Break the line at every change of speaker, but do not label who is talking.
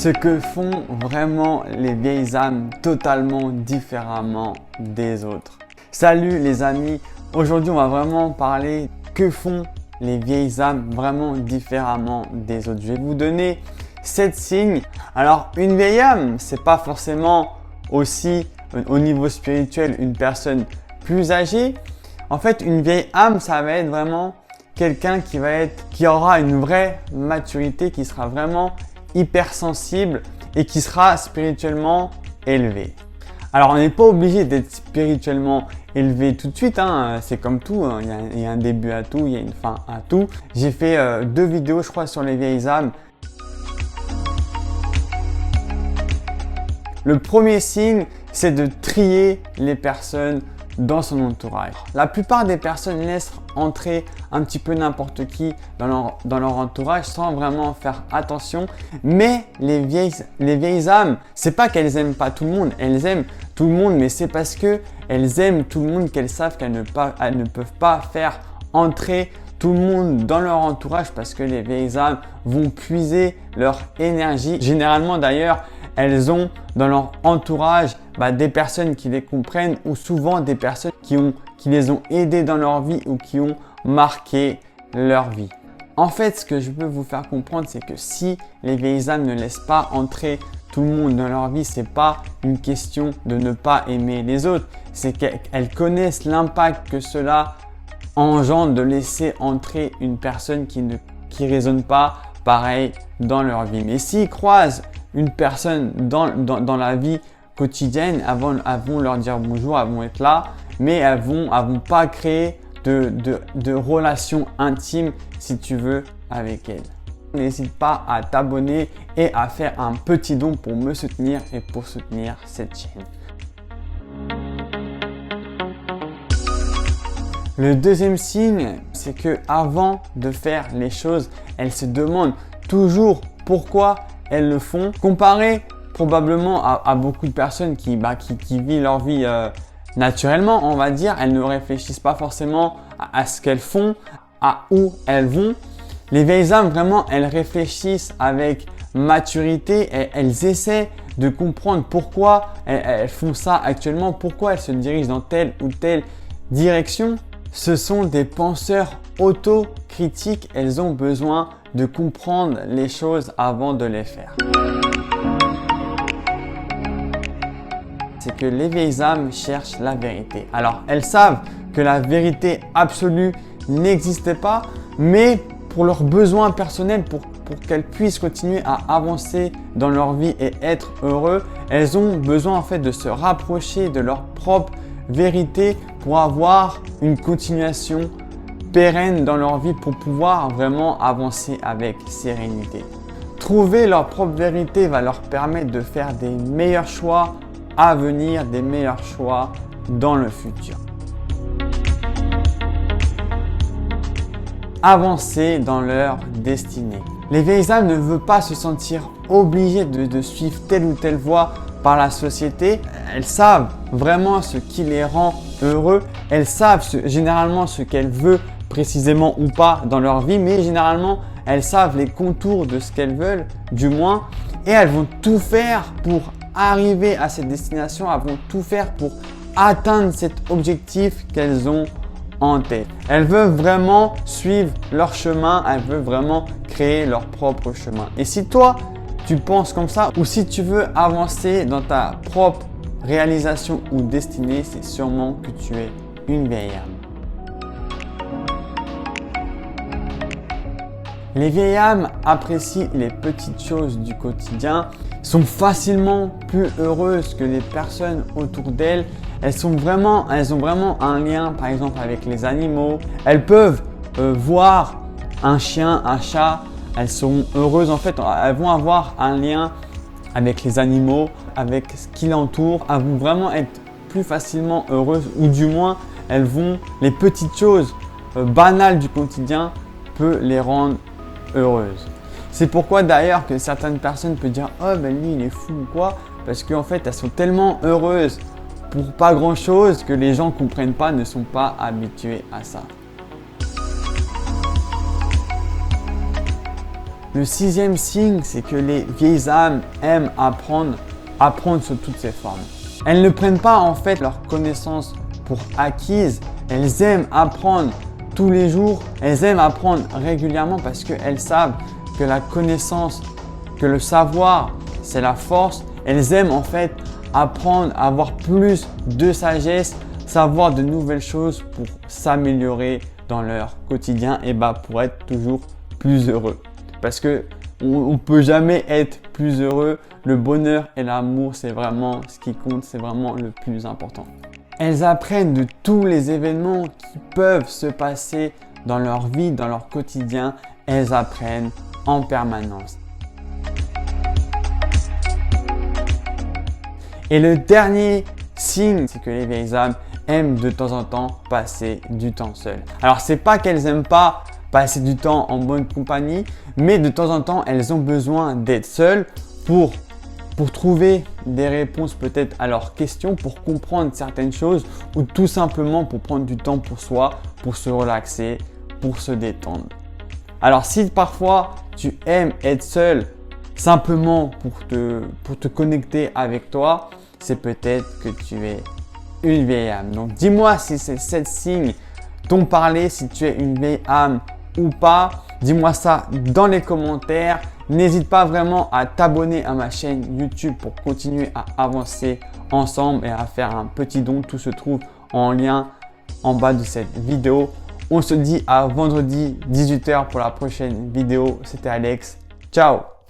ce que font vraiment les vieilles âmes totalement différemment des autres. Salut les amis, aujourd'hui on va vraiment parler que font les vieilles âmes vraiment différemment des autres. Je vais vous donner 7 signes. Alors une vieille âme, c'est pas forcément aussi au niveau spirituel une personne plus âgée. En fait, une vieille âme, ça va être vraiment quelqu'un qui aura une vraie maturité, qui sera vraiment hypersensible et qui sera spirituellement élevé. Alors, on n'est pas obligé d'être spirituellement élevé tout de suite, hein. C'est comme tout, hein. Il y a un début à tout, il y a une fin à tout. J'ai fait 2 vidéos, je crois, sur les vieilles âmes. Le premier signe, c'est de trier les personnes dans son entourage. La plupart des personnes laissent entrer un petit peu n'importe qui dans leur entourage sans vraiment faire attention. Mais les vieilles âmes, c'est pas qu'elles aiment pas tout le monde, elles aiment tout le monde, mais c'est parce que elles aiment tout le monde qu'elles savent qu'elles ne peuvent pas faire entrer tout le monde dans leur entourage, parce que les vieilles âmes vont puiser leur énergie. Généralement d'ailleurs, elles ont dans leur entourage des personnes qui les comprennent, ou souvent des personnes qui les ont aidés dans leur vie ou qui ont marqué leur vie. En fait, ce que je veux vous faire comprendre, c'est que si les vieilles âmes ne laissent pas entrer tout le monde dans leur vie, c'est pas une question de ne pas aimer les autres, c'est qu'elles connaissent l'impact que cela engendre de laisser entrer une personne qui résonne pas pareil dans leur vie. Mais s'ils croisent une personne dans la vie quotidienne, elles vont leur dire bonjour, elles vont être là, mais elles vont pas créer de relation intime, si tu veux, avec elles. N'hésite pas à t'abonner et à faire un petit don pour me soutenir et pour soutenir cette chaîne. Le deuxième signe, c'est que avant de faire les choses, elles se demandent toujours pourquoi elles le font. Comparé probablement à beaucoup de personnes qui vivent leur vie naturellement, on va dire, elles ne réfléchissent pas forcément à ce qu'elles font, à où elles vont. Les vieilles âmes, vraiment, elles réfléchissent avec maturité et elles essaient de comprendre pourquoi elles font ça actuellement, pourquoi elles se dirigent dans telle ou telle direction. Ce sont des penseurs autocritiques, elles ont besoin de comprendre les choses avant de les faire. C'est que les vieilles âmes cherchent la vérité. Alors, elles savent que la vérité absolue n'existe pas, mais pour leurs besoins personnels, pour qu'elles puissent continuer à avancer dans leur vie et être heureux, elles ont besoin en fait de se rapprocher de leur propre vérité pour avoir une continuation pérenne dans leur vie, pour pouvoir vraiment avancer avec sérénité. Trouver leur propre vérité va leur permettre de faire des meilleurs choix à venir, des meilleurs choix dans le futur. Avancer dans leur destinée. Les vieilles âmes ne veulent pas se sentir obligées de suivre telle ou telle voie par la société. Elles savent vraiment ce qui les rend heureux. Elles savent généralement ce qu'elles veulent précisément ou pas dans leur vie, mais généralement elles savent les contours de ce qu'elles veulent, du moins, et elles vont tout faire pour arriver à cette destination. Elles vont tout faire pour atteindre cet objectif qu'elles ont en tête. Elles veulent vraiment suivre leur chemin, elles veulent vraiment créer leur propre chemin. Et si toi, tu penses comme ça, ou si tu veux avancer dans ta propre réalisation ou destinée, c'est sûrement que tu es une vieille âme. Les vieilles âmes apprécient les petites choses du quotidien, sont facilement plus heureuses que les personnes autour d'elles. Elles ont vraiment un lien, par exemple, avec les animaux. Elles peuvent voir un chien, un chat. Elles sont heureuses. En fait, elles vont avoir un lien avec les animaux, avec ce qui l'entoure. Elles vont vraiment être plus facilement heureuses, ou du moins, les petites choses banales du quotidien peuvent les rendre heureuses. C'est pourquoi d'ailleurs que certaines personnes peuvent dire « Oh ben lui il est fou ou quoi ?» parce qu'en fait elles sont tellement heureuses pour pas grand chose que les gens ne comprennent pas, ne sont pas habitués à ça. Le sixième signe, c'est que les vieilles âmes aiment apprendre sous toutes ses formes. Elles ne prennent pas en fait leurs connaissances pour acquises, elles aiment apprendre tous les jours, elles aiment apprendre régulièrement parce qu'elles savent que la connaissance, que le savoir, c'est la force. Elles aiment en fait apprendre, avoir plus de sagesse, savoir de nouvelles choses pour s'améliorer dans leur quotidien et pour être toujours plus heureux. Parce que on peut jamais être plus heureux. Le bonheur et l'amour, c'est vraiment ce qui compte, c'est vraiment le plus important. Elles apprennent de tous les événements qui peuvent se passer dans leur vie, dans leur quotidien. Elles apprennent en permanence. Et le dernier signe, c'est que les vieilles âmes aiment de temps en temps passer du temps seules. Alors, c'est pas qu'elles n'aiment pas passer du temps en bonne compagnie, mais de temps en temps, elles ont besoin d'être seules pour trouver des réponses peut-être à leurs questions, pour comprendre certaines choses ou tout simplement pour prendre du temps pour soi, pour se relaxer, pour se détendre. Alors si parfois tu aimes être seul simplement pour te connecter avec toi, c'est peut-être que tu es une vieille âme. Donc dis-moi si ces 7 signes t'ont parlé, si tu es une vieille âme ou pas. Dis-moi ça dans les commentaires. N'hésite pas vraiment à t'abonner à ma chaîne YouTube pour continuer à avancer ensemble et à faire un petit don. Tout se trouve en lien en bas de cette vidéo. On se dit à vendredi 18 h pour la prochaine vidéo. C'était Alex. Ciao!